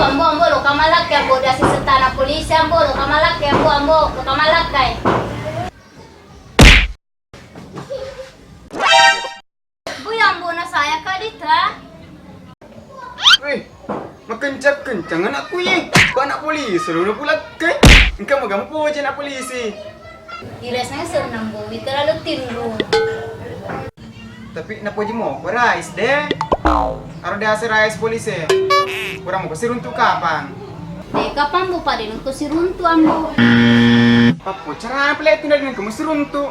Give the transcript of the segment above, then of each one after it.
ambo lo kamalak ya ambo dasi setana polisi ambo lo kamalak ya ambo lo kamalak kay. Boy ambo na saya ka dita. Weh, makencang-kencang anak kuye. Kau anak polisi, lu pula ke? Engkau mau gampu aja anak polisi. Iresnya senang bo, terlalu tinru. Tapi napa je mau? Rais deh. Aro dia rais polisi. Kurang mau kasih untuk kapan? Dek kapan bo pada nunggu si runtu ambo. Papo, cara pelet tidak dengan kamu seruntu.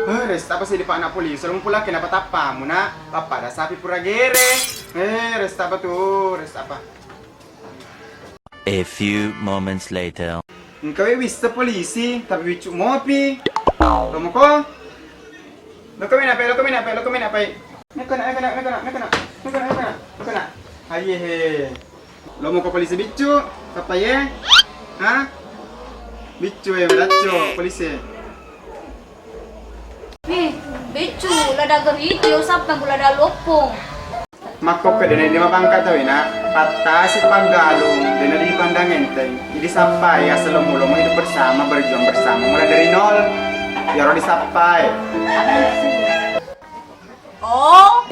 Res, apa sih di pak anak polisi? Lu pula kenapa tapa? Muna, papa ada sapi pura gere. Res apa tuh? Res apa? A few moments later. Engkau bisa polisi, tapi bicu mopi. Kamu kok? Lo kemana? Nakana. Ayehe. Lo mau ke polisi bicu? Apa ya? Hah? Bicu ya, melaco polisi. Becu, lada gahiti, usap na gulada lopong. Makok ka din, hindi mapangkat tawin na patah si paggalong din na di pandangin tayo. Hindi sampay, asal mo hidup bersama, berjuang bersama. Mulai dari nol, biar disapai. Oh?